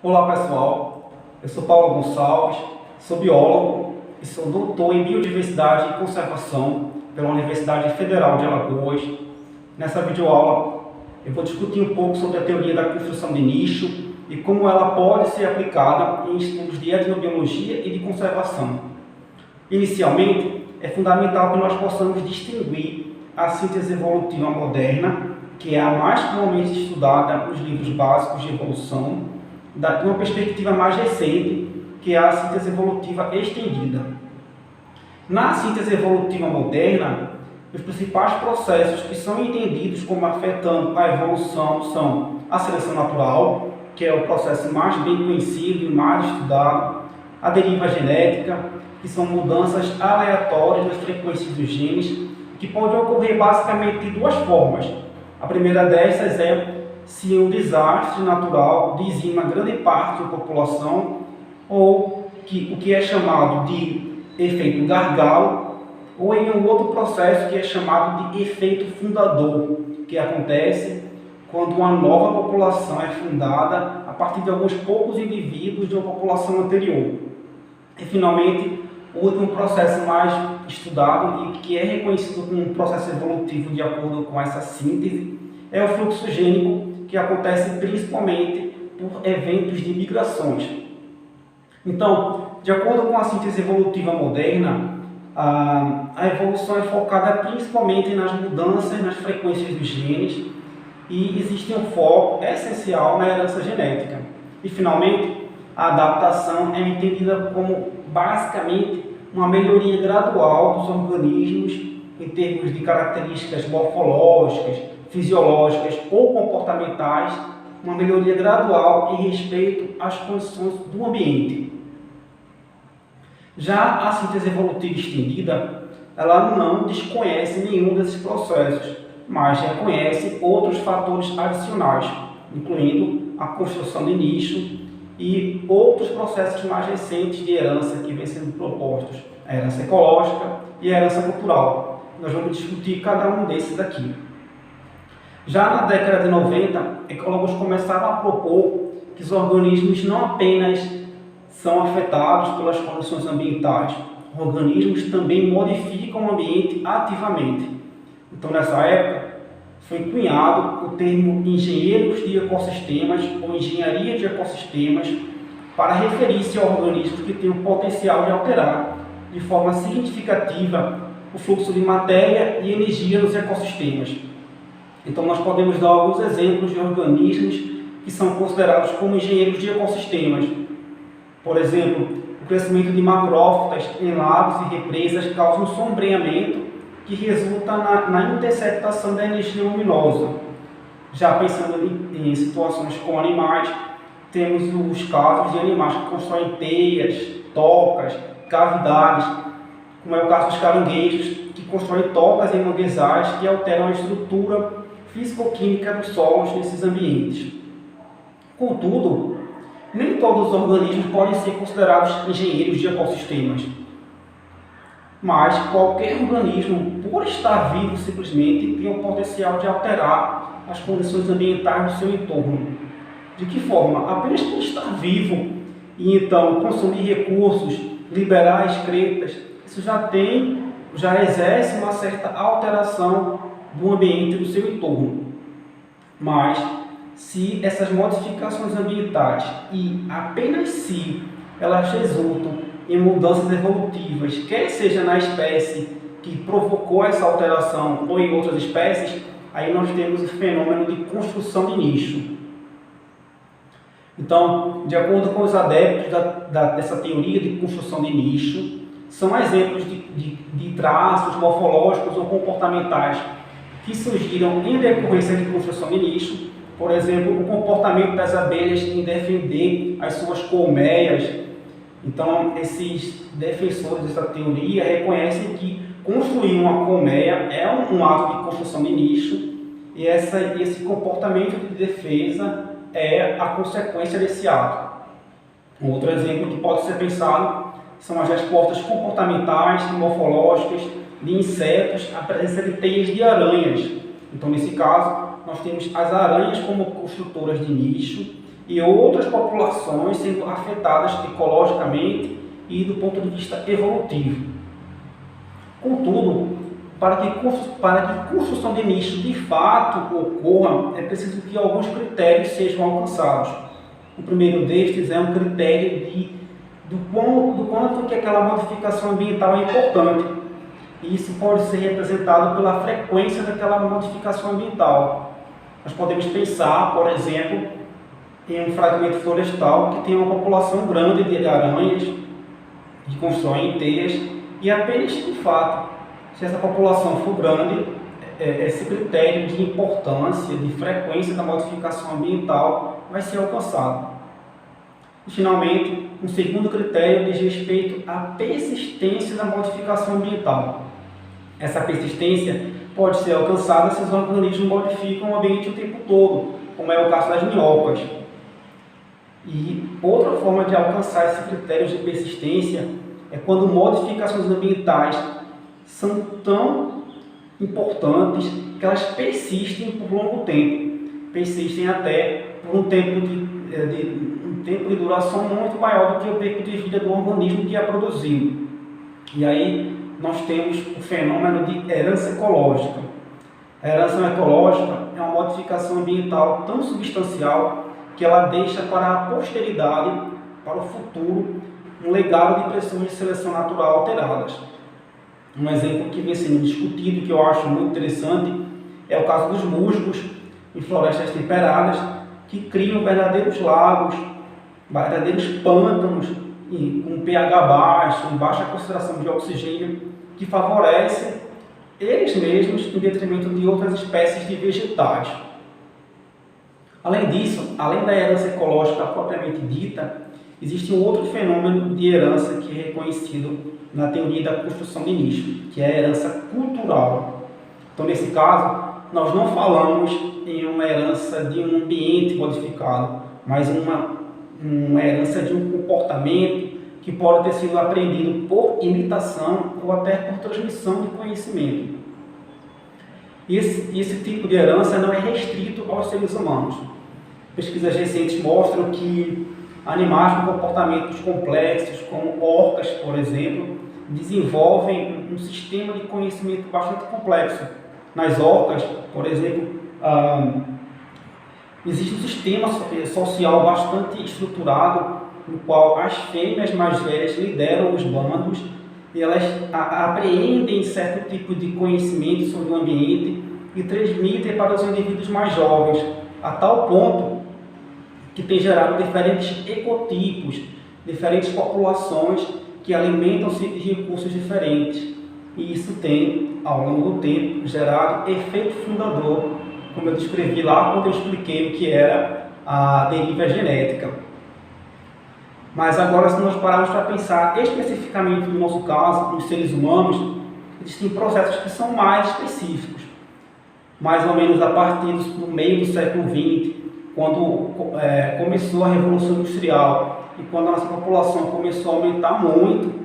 Olá pessoal, eu sou Paulo Gonçalves, sou biólogo e sou doutor em Biodiversidade e Conservação pela Universidade Federal de Alagoas. Nessa videoaula eu vou discutir um pouco sobre a teoria da construção de nicho e como ela pode ser aplicada em estudos de etnobiologia e de conservação. Inicialmente, é fundamental que nós possamos distinguir a síntese evolutiva moderna, que é a mais comumente estudada nos livros básicos de evolução, de uma perspectiva mais recente, que é a síntese evolutiva estendida. Na síntese evolutiva moderna, os principais processos que são entendidos como afetando a evolução são a seleção natural, que é o processo mais bem conhecido e mais estudado, a deriva genética, que são mudanças aleatórias nas frequências dos genes, que podem ocorrer basicamente de duas formas. A primeira dessas é se um desastre natural dizima grande parte da população, ou o que é chamado de efeito gargalo, ou em um outro processo que é chamado de efeito fundador, que acontece quando uma nova população é fundada a partir de alguns poucos indivíduos de uma população anterior. E, finalmente, o último processo mais estudado e que é reconhecido como um processo evolutivo de acordo com essa síntese é o fluxo gênico, que acontece principalmente por eventos de migrações. Então, de acordo com a síntese evolutiva moderna, a evolução é focada principalmente nas mudanças nas frequências dos genes e existe um foco essencial na herança genética. E, finalmente, a adaptação é entendida como, basicamente, uma melhoria gradual dos organismos em termos de características morfológicas, fisiológicas ou comportamentais, uma melhoria gradual em respeito às condições do ambiente. Já a síntese evolutiva estendida, ela não desconhece nenhum desses processos, mas reconhece outros fatores adicionais, incluindo a construção de nicho e outros processos mais recentes de herança que vêm sendo propostos, a herança ecológica e a herança cultural. Nós vamos discutir cada um desses aqui. Já na década de 90, ecólogos começaram a propor que os organismos não apenas são afetados pelas condições ambientais, organismos também modificam o ambiente ativamente. Então, nessa época, foi cunhado o termo engenheiros de ecossistemas ou engenharia de ecossistemas para referir-se a organismos que têm o potencial de alterar de forma significativa o fluxo de matéria e energia nos ecossistemas. Então, nós podemos dar alguns exemplos de organismos que são considerados como engenheiros de ecossistemas. Por exemplo, o crescimento de macrófitas em lagos e represas causa um sombreamento que resulta na interceptação da energia luminosa. Já pensando em situações com animais, temos os casos de animais que constroem teias, tocas, cavidades, como é o caso dos caranguejos, que constroem tocas em manguezais que alteram a estrutura físico-química dos solos nesses ambientes. Contudo, nem todos os organismos podem ser considerados engenheiros de ecossistemas, mas qualquer organismo, por estar vivo, simplesmente tem o potencial de alterar as condições ambientais do seu entorno. De que forma? Apenas por estar vivo e então consumir recursos, liberar excretas, isso já exerce uma certa alteração do ambiente do seu entorno. Mas, se essas modificações ambientais, e apenas se elas resultam em mudanças evolutivas, quer seja na espécie que provocou essa alteração ou em outras espécies, aí nós temos o fenômeno de construção de nicho. Então, de acordo com os adeptos dessa teoria de construção de nicho, são exemplos de traços morfológicos ou comportamentais que surgiram em decorrência de construção de nicho. Por exemplo, o comportamento das abelhas em defender as suas colmeias. Então, esses defensores dessa teoria reconhecem que construir uma colmeia é um ato de construção de nicho e esse comportamento de defesa é a consequência desse ato. Um outro exemplo que pode ser pensado são as respostas comportamentais e morfológicas de insetos à presença de teias de aranhas. Então, nesse caso, nós temos as aranhas como construtoras de nicho e outras populações sendo afetadas ecologicamente e do ponto de vista evolutivo. Contudo, para que construção de nicho de fato ocorra, é preciso que alguns critérios sejam alcançados. O primeiro destes é um critério do quanto que aquela modificação ambiental é importante. E isso pode ser representado pela frequência daquela modificação ambiental. Nós podemos pensar, por exemplo, em um fragmento florestal que tem uma população grande de aranhas que constroem teias, e apenas de fato, se essa população for grande, esse critério de importância, de frequência da modificação ambiental vai ser alcançado. E, finalmente, um segundo critério diz respeito à persistência da modificação ambiental. Essa persistência pode ser alcançada se os organismos modificam o ambiente o tempo todo, como é o caso das minhocas. E outra forma de alcançar esse critério de persistência é quando modificações ambientais são tão importantes que elas persistem por longo tempo, persistem até por um tempo de duração muito maior do que o tempo de vida do organismo que a produziu. E aí nós temos o fenômeno de herança ecológica. A herança ecológica é uma modificação ambiental tão substancial que ela deixa para a posteridade, para o futuro, um legado de pressões de seleção natural alteradas. Um exemplo que vem sendo discutido, que eu acho muito interessante, é o caso dos musgos em florestas temperadas, que criam verdadeiros lagos, verdadeiros pântanos, com pH baixo, com baixa concentração de oxigênio, que favorecem eles mesmos em detrimento de outras espécies de vegetais. Além disso, além da herança ecológica propriamente dita, existe um outro fenômeno de herança que é reconhecido na teoria da construção de nicho, que é a herança cultural. Então, nesse caso, nós não falamos em uma herança de um ambiente modificado, mas uma herança de um comportamento que pode ter sido aprendido por imitação ou até por transmissão de conhecimento. Esse tipo de herança não é restrito aos seres humanos. Pesquisas recentes mostram que animais com comportamentos complexos, como orcas, por exemplo, desenvolvem um sistema de conhecimento bastante complexo. Nas orcas, por exemplo, existe um sistema social bastante estruturado, no qual as fêmeas mais velhas lideram os bandos e elas apreendem certo tipo de conhecimento sobre o ambiente e transmitem para os indivíduos mais jovens, a tal ponto que tem gerado diferentes ecotipos, diferentes populações que alimentam-se de recursos diferentes. E isso tem, ao longo do tempo, gerado efeito fundador, como eu descrevi lá quando eu expliquei o que era a deriva genética. Mas agora, se nós pararmos para pensar especificamente no nosso caso, nos seres humanos, existem processos que são mais específicos. Mais ou menos a partir do meio do século XX, quando começou a Revolução Industrial e quando a nossa população começou a aumentar muito,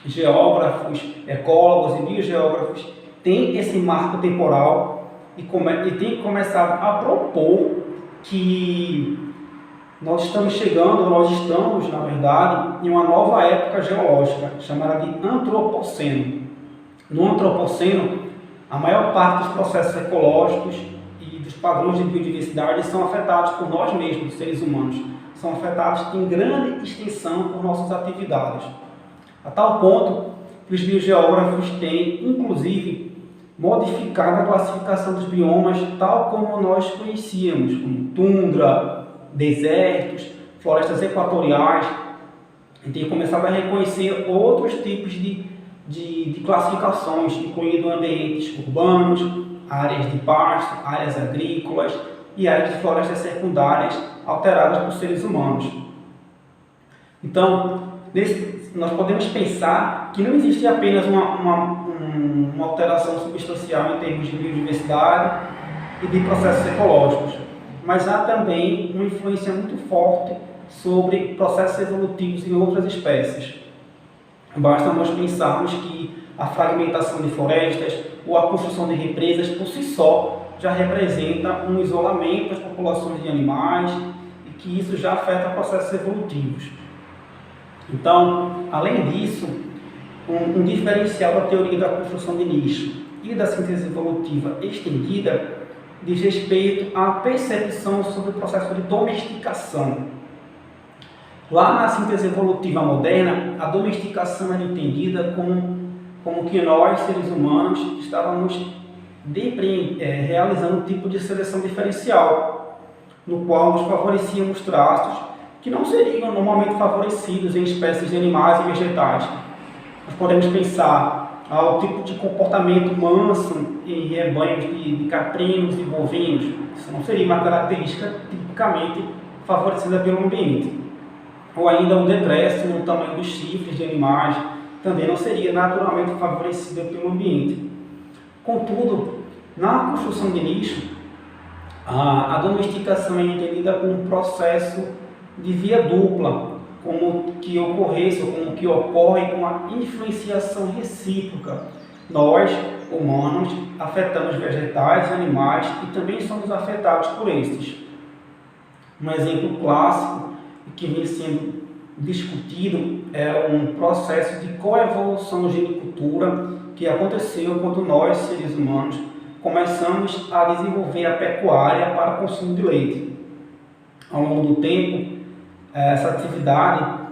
geógrafos, ecólogos e biogeógrafos têm esse marco temporal e têm começado a propor que nós estamos, na verdade, em uma nova época geológica, chamada de Antropoceno. No Antropoceno, a maior parte dos processos ecológicos e dos padrões de biodiversidade são afetados por nós mesmos, seres humanos. São afetados em grande extensão por nossas atividades. A tal ponto que os biogeógrafos têm, inclusive, modificado a classificação dos biomas tal como nós conhecíamos, como tundra, desertos, florestas equatoriais, e tem começado a reconhecer outros tipos de classificações, incluindo ambientes urbanos, áreas de pasto, áreas agrícolas e áreas de florestas secundárias alteradas por seres humanos. Então, nós podemos pensar que não existe apenas uma alteração substancial em termos de biodiversidade e de processos ecológicos, mas há também uma influência muito forte sobre processos evolutivos em outras espécies. Basta nós pensarmos que a fragmentação de florestas ou a construção de represas por si só já representa um isolamento das populações de animais e que isso já afeta processos evolutivos. Então, além disso, um diferencial da teoria da construção de nicho e da síntese evolutiva estendida diz respeito à percepção sobre o processo de domesticação. Lá na síntese evolutiva moderna, a domesticação é entendida como que nós, seres humanos, estávamos realizando um tipo de seleção diferencial, no qual nos favorecíamos traços que não seriam normalmente favorecidos em espécies de animais e vegetais. Nós podemos pensar ao tipo de comportamento manso em rebanhos de caprinos e bovinos. Isso não seria uma característica tipicamente favorecida pelo ambiente. Ou ainda o decréscimo no tamanho dos chifres de animais também não seria naturalmente favorecida pelo ambiente. Contudo, na construção de nicho, a domesticação é entendida como um processo de via dupla, como que ocorresse ou como que ocorre com a influenciação recíproca. Nós, humanos, afetamos vegetais e animais e também somos afetados por estes. Um exemplo clássico que vem sendo discutido é um processo de coevolução na genicultura que aconteceu quando nós, seres humanos, começamos a desenvolver a pecuária para consumo de leite. Ao longo do tempo, essa atividade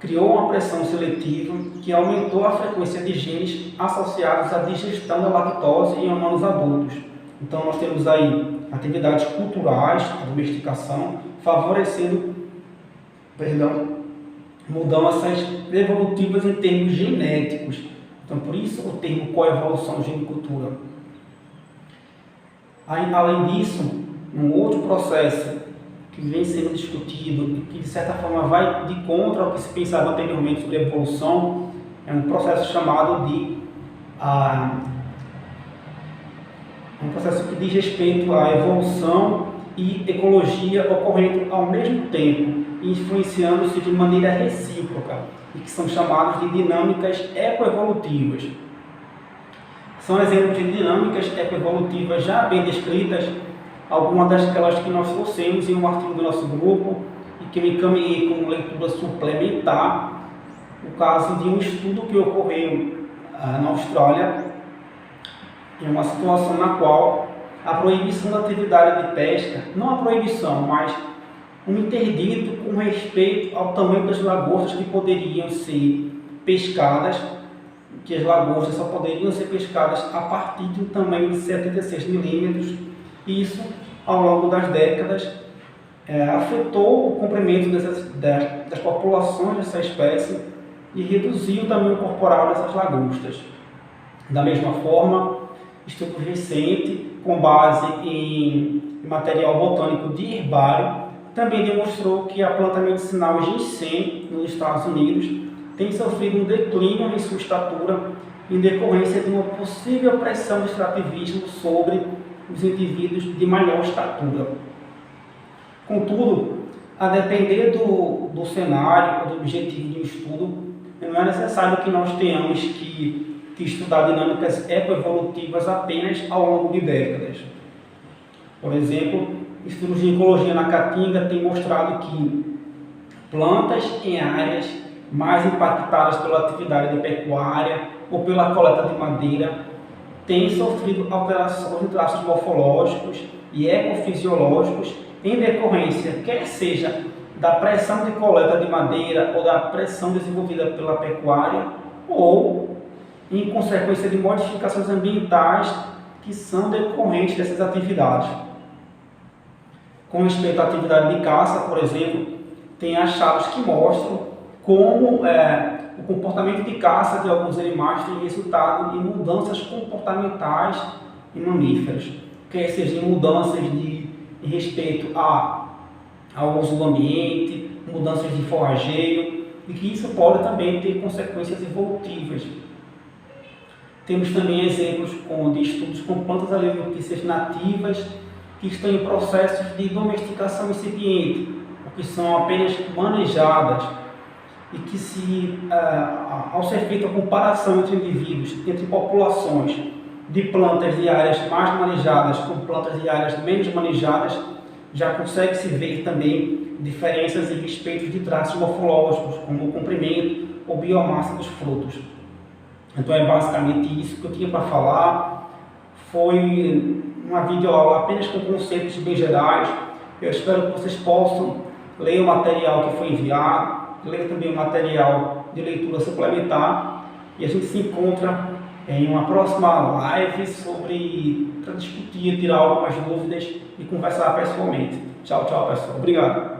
criou uma pressão seletiva que aumentou a frequência de genes associados à digestão da lactose em humanos adultos. Então nós temos aí atividades culturais, a domesticação, favorecendo mudanças evolutivas em termos genéticos. Então por isso o termo coevolução genicultura. Além disso, um outro processo que vem sendo discutido e que de certa forma vai de contra ao que se pensava anteriormente sobre a evolução, é um processo chamado de um processo que diz respeito à evolução e ecologia ocorrendo ao mesmo tempo, influenciando-se de maneira recíproca, e que são chamados de dinâmicas ecoevolutivas. São exemplos de dinâmicas ecoevolutivas já bem descritas, algumas daquelas que nós trouxemos em um artigo do nosso grupo e que eu encaminhei como leitura suplementar, o caso de um estudo que ocorreu na Austrália, em uma situação na qual a proibição da atividade de pesca, não a proibição, mas um interdito com respeito ao tamanho das lagostas que poderiam ser pescadas, que as lagostas só poderiam ser pescadas a partir de um tamanho de 76 milímetros. Isso, ao longo das décadas, afetou o comprimento das populações dessa espécie e reduziu o tamanho corporal dessas lagostas. Da mesma forma, estudo recente, com base em material botânico de herbário, também demonstrou que a planta medicinal ginseng, nos Estados Unidos, tem sofrido um declínio em sua estatura em decorrência de uma possível pressão de extrativismo sobre os indivíduos de maior estatura. Contudo, a depender do cenário ou do objetivo de um estudo, não é necessário que nós tenhamos que estudar dinâmicas ecoevolutivas apenas ao longo de décadas. Por exemplo, estudos de ecologia na Caatinga têm mostrado que plantas em áreas mais impactadas pela atividade de pecuária ou pela coleta de madeira têm sofrido alterações em traços morfológicos e ecofisiológicos em decorrência, quer seja da pressão de coleta de madeira ou da pressão desenvolvida pela pecuária, ou em consequência de modificações ambientais que são decorrentes dessas atividades. Com respeito à atividade de caça, por exemplo, tem achados que mostram como o comportamento de caça de alguns animais tem resultado em mudanças comportamentais em mamíferos, quer seja em mudanças em respeito ao uso do ambiente, mudanças de forrageio, e que isso pode também ter consequências evolutivas. Temos também exemplos de estudos com plantas alimentícias nativas que estão em processos de domesticação incipiente, ou que são apenas manejadas, e que ao ser feita a comparação entre indivíduos, entre populações de plantas de áreas mais manejadas com plantas de áreas menos manejadas, já consegue-se ver também diferenças em respeito de traços morfológicos, como o comprimento ou biomassa dos frutos. Então é basicamente isso que eu tinha para falar. Foi uma videoaula apenas com conceitos bem gerais. Eu espero que vocês possam ler o material que foi enviado, ler também o material de leitura suplementar, e a gente se encontra em uma próxima live para discutir, tirar algumas dúvidas e conversar pessoalmente. Tchau, tchau, pessoal. Obrigado.